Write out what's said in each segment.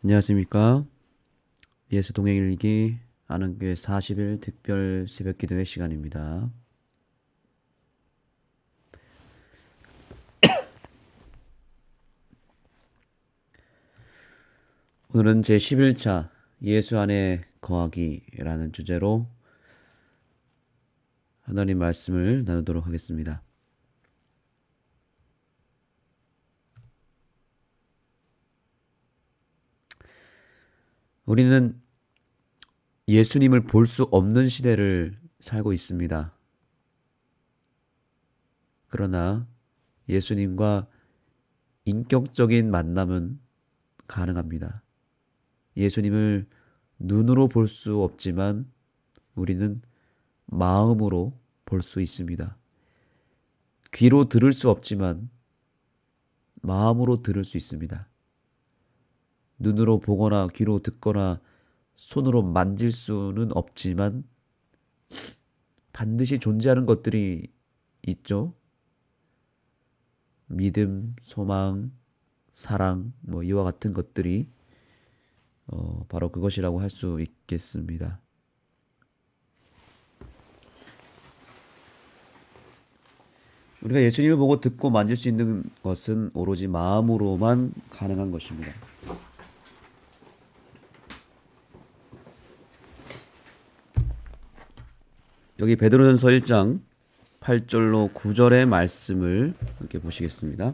안녕하십니까. 예수 동행일기 아는교회 40일 특별 새벽기도회 시간입니다. 오늘은 제11차 예수 안에 거하기라는 주제로 하나님 말씀을 나누도록 하겠습니다. 우리는 예수님을 볼 수 없는 시대를 살고 있습니다. 그러나 예수님과 인격적인 만남은 가능합니다. 예수님을 눈으로 볼 수 없지만 우리는 마음으로 볼 수 있습니다. 귀로 들을 수 없지만 마음으로 들을 수 있습니다. 눈으로 보거나 귀로 듣거나 손으로 만질 수는 없지만 반드시 존재하는 것들이 있죠. 믿음, 소망, 사랑, 이와 같은 것들이 바로 그것이라고 할 수 있겠습니다. 우리가 예수님을 보고 듣고 만질 수 있는 것은 오로지 마음으로만 가능한 것입니다. 여기 베드로전서 1장 8절로 9절의 말씀을 함께 보시겠습니다.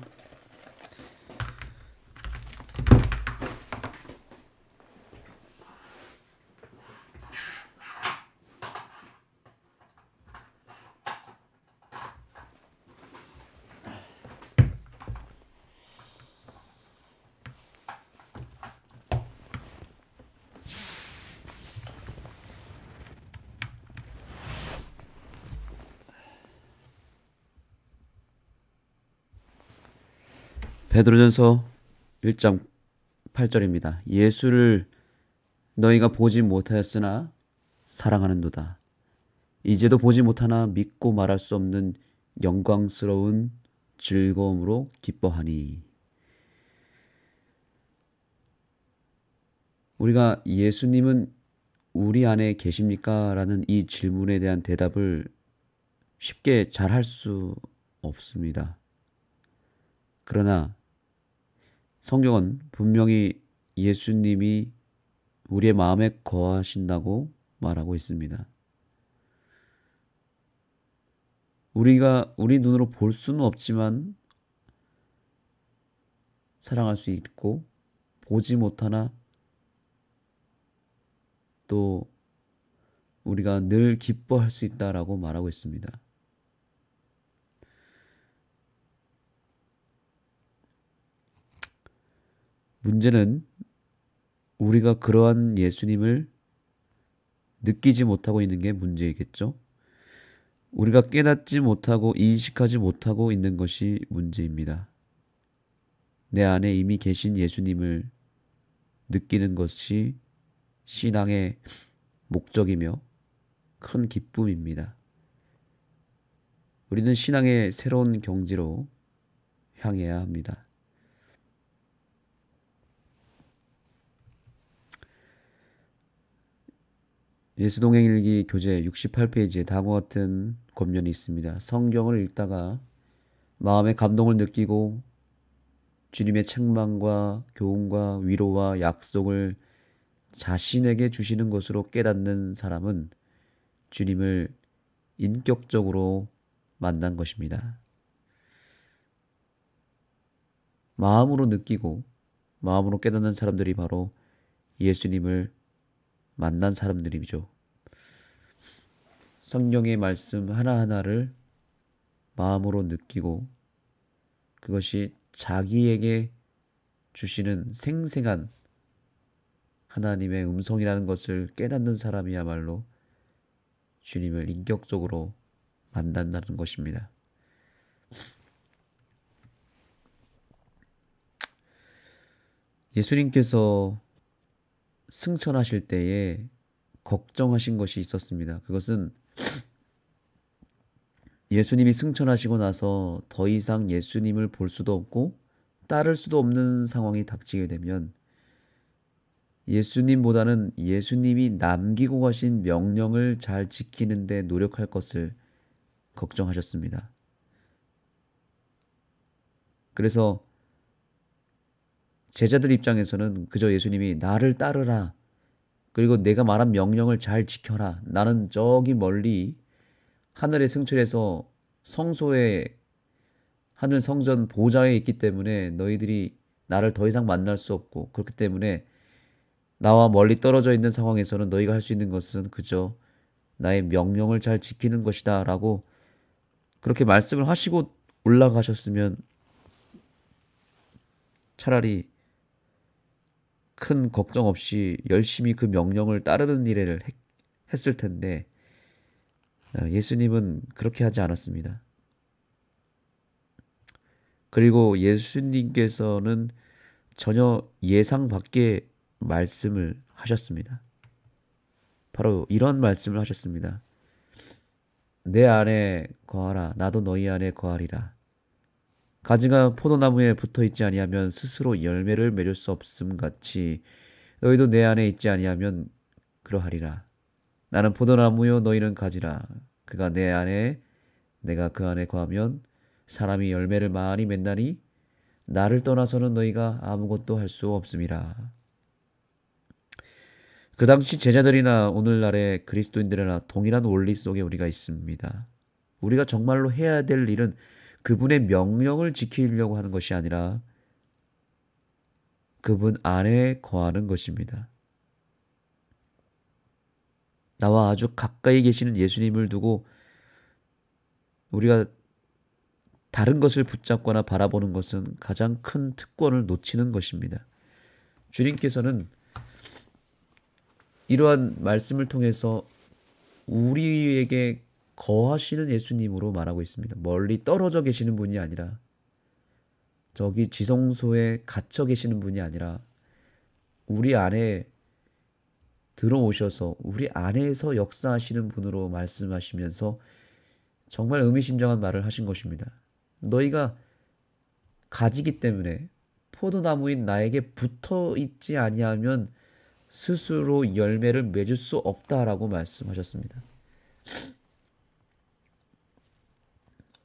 베드로전서 1장 8절입니다. 예수를 너희가 보지 못하였으나 사랑하는도다. 이제도 보지 못하나 믿고 말할 수 없는 영광스러운 즐거움으로 기뻐하니. 우리가 예수님은 우리 안에 계십니까? 라는 이 질문에 대한 대답을 쉽게 잘 할 수 없습니다. 그러나 성경은 분명히 예수님이 우리의 마음에 거하신다고 말하고 있습니다. 우리가 우리 눈으로 볼 수는 없지만 사랑할 수 있고 보지 못하나 또 우리가 늘 기뻐할 수 있다라고 말하고 있습니다. 문제는 우리가 그러한 예수님을 느끼지 못하고 있는 게 문제이겠죠? 우리가 깨닫지 못하고 인식하지 못하고 있는 것이 문제입니다. 내 안에 이미 계신 예수님을 느끼는 것이 신앙의 목적이며 큰 기쁨입니다. 우리는 신앙의 새로운 경지로 향해야 합니다. 예수동행일기 교재 68페이지에 다음과 같은 권면이 있습니다. 성경을 읽다가 마음의 감동을 느끼고 주님의 책망과 교훈과 위로와 약속을 자신에게 주시는 것으로 깨닫는 사람은 주님을 인격적으로 만난 것입니다. 마음으로 느끼고 마음으로 깨닫는 사람들이 바로 예수님을 만난 사람들이죠. 성경의 말씀 하나하나를 마음으로 느끼고 그것이 자기에게 주시는 생생한 하나님의 음성이라는 것을 깨닫는 사람이야말로 주님을 인격적으로 만난다는 것입니다. 예수님께서 승천하실 때에 걱정하신 것이 있었습니다. 그것은 예수님이 승천하시고 나서 더 이상 예수님을 볼 수도 없고 따를 수도 없는 상황이 닥치게 되면 예수님보다는 예수님이 남기고 가신 명령을 잘 지키는 데 노력할 것을 걱정하셨습니다. 그래서 제자들 입장에서는 그저 예수님이 나를 따르라, 그리고 내가 말한 명령을 잘 지켜라, 나는 저기 멀리 하늘에 승천해서 성소에, 하늘 성전 보좌에 있기 때문에 너희들이 나를 더 이상 만날 수 없고, 그렇기 때문에 나와 멀리 떨어져 있는 상황에서는 너희가 할 수 있는 것은 그저 나의 명령을 잘 지키는 것이다 라고 그렇게 말씀을 하시고 올라가셨으면 차라리 큰 걱정 없이 열심히 그 명령을 따르는 일을 했을 텐데, 예수님은 그렇게 하지 않았습니다. 그리고 예수님께서는 전혀 예상 밖의 말씀을 하셨습니다. 바로 이런 말씀을 하셨습니다. 내 안에 거하라, 나도 너희 안에 거하리라. 가지가 포도나무에 붙어 있지 아니하면 스스로 열매를 맺을 수 없음 같이 너희도 내 안에 있지 아니하면 그러하리라. 나는 포도나무요 너희는 가지라. 그가 내 안에 내가 그 안에 거하면 사람이 열매를 많이 맺나니 나를 떠나서는 너희가 아무것도 할 수 없음이라. 그 당시 제자들이나 오늘날의 그리스도인들이나 동일한 원리 속에 우리가 있습니다. 우리가 정말로 해야 될 일은 그분의 명령을 지키려고 하는 것이 아니라 그분 안에 거하는 것입니다. 나와 아주 가까이 계시는 예수님을 두고 우리가 다른 것을 붙잡거나 바라보는 것은 가장 큰 특권을 놓치는 것입니다. 주님께서는 이러한 말씀을 통해서 우리에게 거하시는 예수님으로 말하고 있습니다. 멀리 떨어져 계시는 분이 아니라, 저기 지성소에 갇혀 계시는 분이 아니라 우리 안에 들어오셔서 우리 안에서 역사하시는 분으로 말씀하시면서 정말 의미심장한 말을 하신 것입니다. 너희가 가지기 때문에 포도나무인 나에게 붙어 있지 아니하면 스스로 열매를 맺을 수 없다라고 말씀하셨습니다.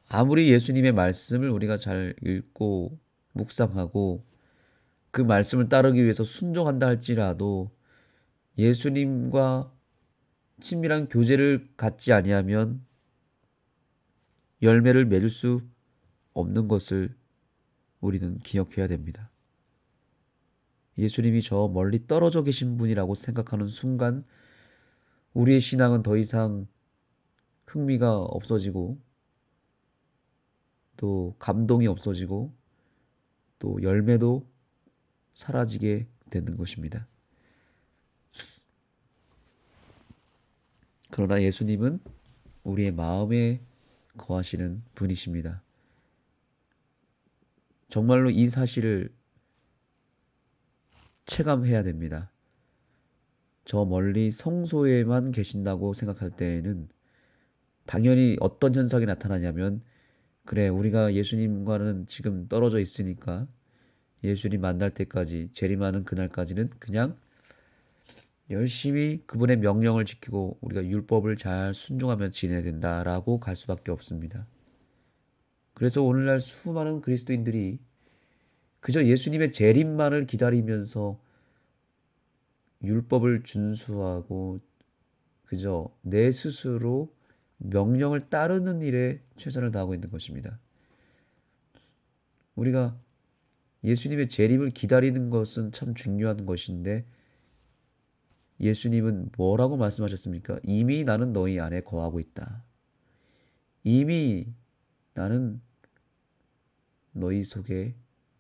아무리 예수님의 말씀을 우리가 잘 읽고 묵상하고 그 말씀을 따르기 위해서 순종한다 할지라도 예수님과 친밀한 교제를 갖지 아니하면 열매를 맺을 수 없는 것을 우리는 기억해야 됩니다. 예수님이 저 멀리 떨어져 계신 분이라고 생각하는 순간 우리의 신앙은 더 이상 흥미가 없어지고 또 감동이 없어지고 또 열매도 사라지게 되는 것입니다. 그러나 예수님은 우리의 마음에 거하시는 분이십니다. 정말로 이 사실을 체감해야 됩니다. 저 멀리 성소에만 계신다고 생각할 때에는 당연히 어떤 현상이 나타나냐면, 그래, 우리가 예수님과는 지금 떨어져 있으니까 예수님 만날 때까지, 재림하는 그날까지는 그냥 열심히 그분의 명령을 지키고 우리가 율법을 잘 순종하며 지내야 된다라고 갈 수밖에 없습니다. 그래서 오늘날 수많은 그리스도인들이 그저 예수님의 재림만을 기다리면서 율법을 준수하고 그저 내 스스로 명령을 따르는 일에 최선을 다하고 있는 것입니다. 우리가 예수님의 재림을 기다리는 것은 참 중요한 것인데, 예수님은 뭐라고 말씀하셨습니까? 이미 나는 너희 안에 거하고 있다. 이미 나는 너희 속에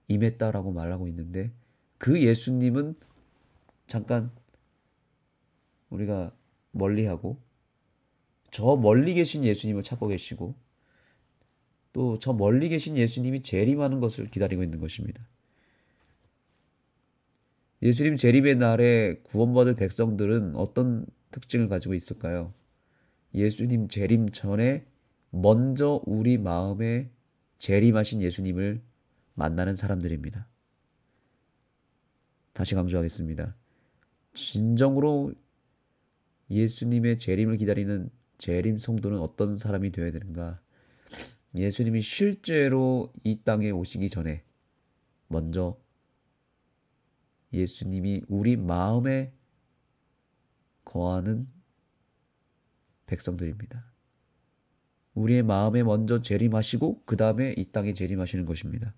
임했다라고 말하고 있는데, 그 예수님은 잠깐 우리가 멀리하고 저 멀리 계신 예수님을 찾고 계시고 또 저 멀리 계신 예수님이 재림하는 것을 기다리고 있는 것입니다. 예수님 재림의 날에 구원받을 백성들은 어떤 특징을 가지고 있을까요? 예수님 재림 전에 먼저 우리 마음에 재림하신 예수님을 만나는 사람들입니다. 다시 강조하겠습니다. 진정으로 예수님의 재림을 기다리는 재림 성도는 어떤 사람이 되어야 되는가? 예수님이 실제로 이 땅에 오시기 전에 먼저 예수님이 우리 마음에 거하는 백성들입니다. 우리의 마음에 먼저 재림하시고 그 다음에 이 땅에 재림하시는 것입니다.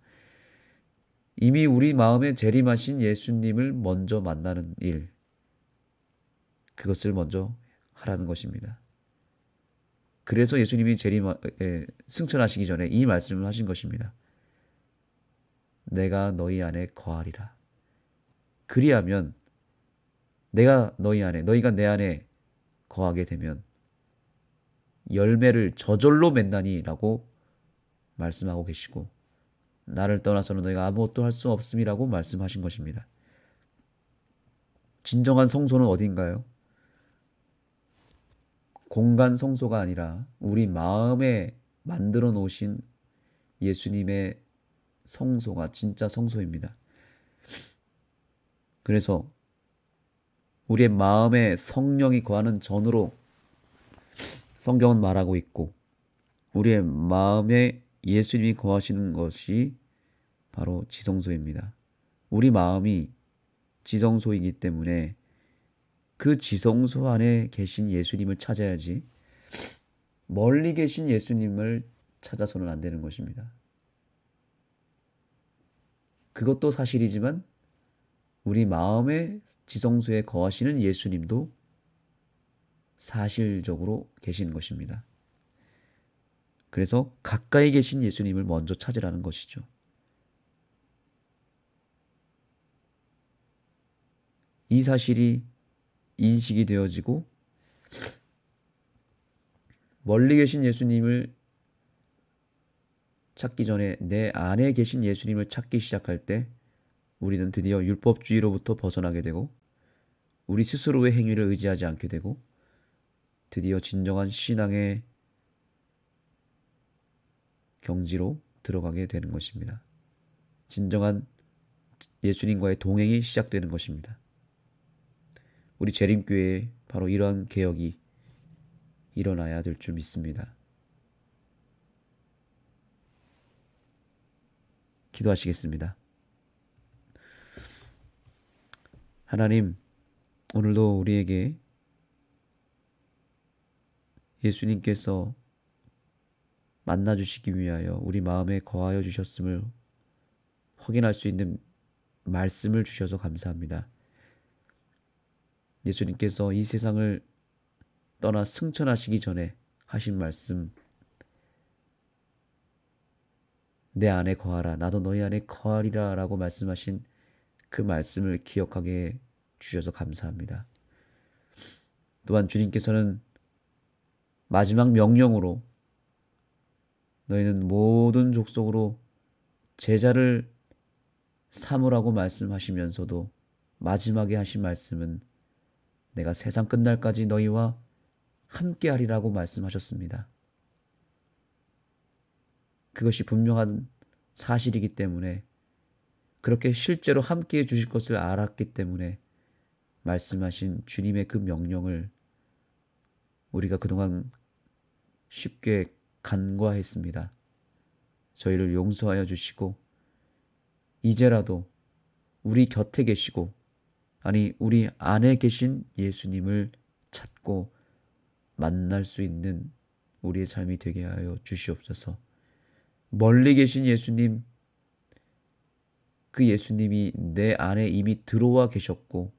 이미 우리 마음에 재림하신 예수님을 먼저 만나는 일, 그것을 먼저 하라는 것입니다. 그래서 예수님이 승천하시기 전에 이 말씀을 하신 것입니다. 내가 너희 안에 거하리라. 그리하면 내가 너희 안에, 너희가 내 안에 거하게 되면 열매를 저절로 맺나니라고 말씀하고 계시고, 나를 떠나서는 너희가 아무것도 할 수 없음이라고 말씀하신 것입니다. 진정한 성소는 어딘가요? 공간 성소가 아니라 우리 마음에 만들어 놓으신 예수님의 성소가 진짜 성소입니다. 그래서 우리의 마음에 성령이 거하는 전으로 성경은 말하고 있고, 우리의 마음에 예수님이 거하시는 것이 바로 지성소입니다. 우리 마음이 지성소이기 때문에 그 지성소 안에 계신 예수님을 찾아야지 멀리 계신 예수님을 찾아서는 안 되는 것입니다. 그것도 사실이지만 우리 마음의 지성소에 거하시는 예수님도 사실적으로 계시는 것입니다. 그래서 가까이 계신 예수님을 먼저 찾으라는 것이죠. 이 사실이 인식이 되어지고 멀리 계신 예수님을 찾기 전에 내 안에 계신 예수님을 찾기 시작할 때 우리는 드디어 율법주의로부터 벗어나게 되고 우리 스스로의 행위를 의지하지 않게 되고 드디어 진정한 신앙의 경지로 들어가게 되는 것입니다. 진정한 예수님과의 동행이 시작되는 것입니다. 우리 재림교회에 바로 이러한 개혁이 일어나야 될 줄 믿습니다. 기도하시겠습니다. 하나님, 오늘도 우리에게 예수님께서 만나주시기 위하여 우리 마음에 거하여 주셨음을 확인할 수 있는 말씀을 주셔서 감사합니다. 예수님께서 이 세상을 떠나 승천하시기 전에 하신 말씀, 내 안에 거하라, 나도 너희 안에 거하리라 라고 말씀하신 그 말씀을 기억하게 주셔서 감사합니다. 또한 주님께서는 마지막 명령으로 너희는 모든 족속으로 제자를 삼으라고 말씀하시면서도 마지막에 하신 말씀은 내가 세상 끝날까지 너희와 함께하리라고 말씀하셨습니다. 그것이 분명한 사실이기 때문에, 그렇게 실제로 함께해 주실 것을 알았기 때문에 말씀하신 주님의 그 명령을 우리가 그동안 쉽게 간과했습니다. 저희를 용서하여 주시고 이제라도 우리 곁에 계시고, 아니 우리 안에 계신 예수님을 찾고 만날 수 있는 우리의 삶이 되게 하여 주시옵소서. 멀리 계신 예수님, 그 예수님이 내 안에 이미 들어와 계셨고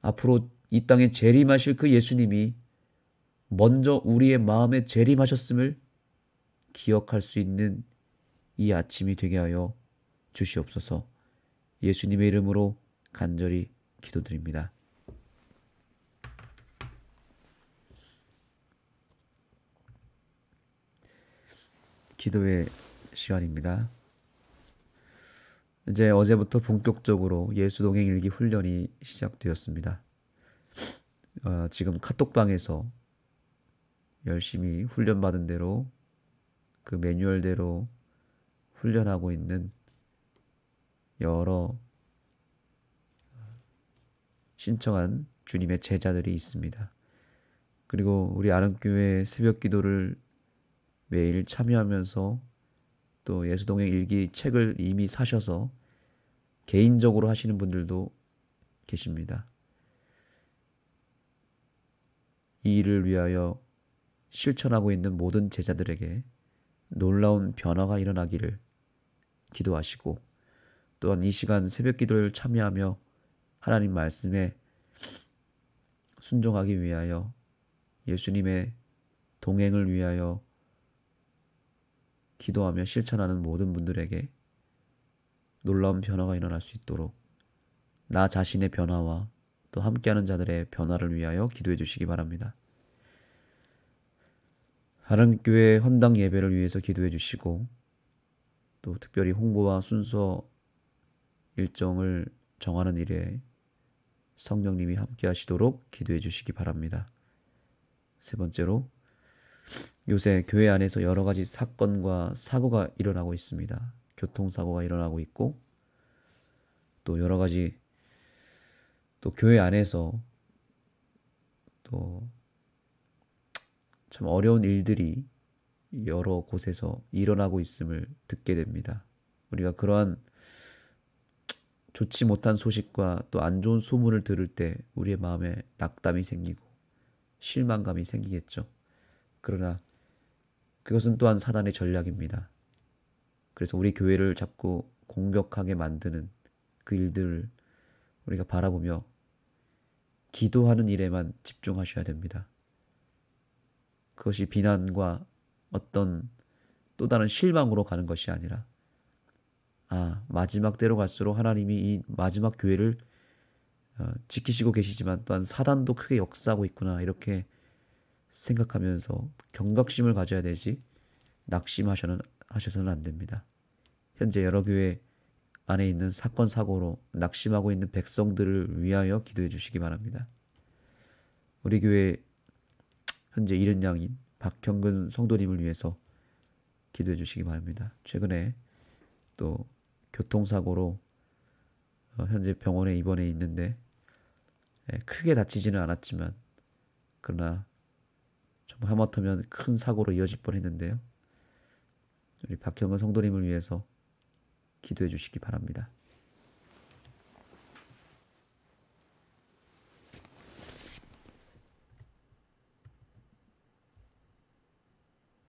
앞으로 이 땅에 재림하실 그 예수님이 먼저 우리의 마음에 재림하셨음을 기억할 수 있는 이 아침이 되게 하여 주시옵소서. 예수님의 이름으로 간절히 기도드립니다. 기도의 시간입니다. 이제 어제부터 본격적으로 예수동행 일기 훈련이 시작되었습니다. 지금 카톡방에서 열심히 훈련받은 대로 그 매뉴얼대로 훈련하고 있는 여러 신청한 주님의 제자들이 있습니다. 그리고 우리 아름교회 새벽 기도를 매일 참여하면서 또 예수동행 일기 책을 이미 사셔서 개인적으로 하시는 분들도 계십니다. 이 일을 위하여 실천하고 있는 모든 제자들에게 놀라운 변화가 일어나기를 기도하시고, 또한 이 시간 새벽 기도를 참여하며 하나님 말씀에 순종하기 위하여 예수님의 동행을 위하여 기도하며 실천하는 모든 분들에게 놀라운 변화가 일어날 수 있도록 나 자신의 변화와 또 함께하는 자들의 변화를 위하여 기도해 주시기 바랍니다. 하나님교회 헌당 예배를 위해서 기도해 주시고, 또 특별히 홍보와 순서 일정을 정하는 일에 성령님이 함께 하시도록 기도해 주시기 바랍니다. 세 번째로, 요새 교회 안에서 여러 가지 사건과 사고가 일어나고 있습니다. 교통사고가 일어나고 있고, 또 여러 가지 또 교회 안에서 또 참 어려운 일들이 여러 곳에서 일어나고 있음을 듣게 됩니다. 우리가 그러한 좋지 못한 소식과 또 안 좋은 소문을 들을 때 우리의 마음에 낙담이 생기고 실망감이 생기겠죠. 그러나 그것은 또한 사단의 전략입니다. 그래서 우리 교회를 자꾸 공격하게 만드는 그 일들을 우리가 바라보며 기도하는 일에만 집중하셔야 됩니다. 그것이 비난과 어떤 또 다른 실망으로 가는 것이 아니라, 마지막 때로 갈수록 하나님이 이 마지막 교회를 지키시고 계시지만 또한 사단도 크게 역사하고 있구나, 이렇게 생각하면서 경각심을 가져야 되지 낙심하셔서는 안 됩니다. 현재 여러 교회 안에 있는 사건 사고로 낙심하고 있는 백성들을 위하여 기도해 주시기 바랍니다. 우리 교회 현재 이른 양인 박형근 성도님을 위해서 기도해 주시기 바랍니다. 최근에 또 교통사고로 현재 병원에 입원해 있는데 크게 다치지는 않았지만, 그러나 정말 하마터면 큰 사고로 이어질 뻔했는데요. 우리 박형근 성도님을 위해서 기도해 주시기 바랍니다.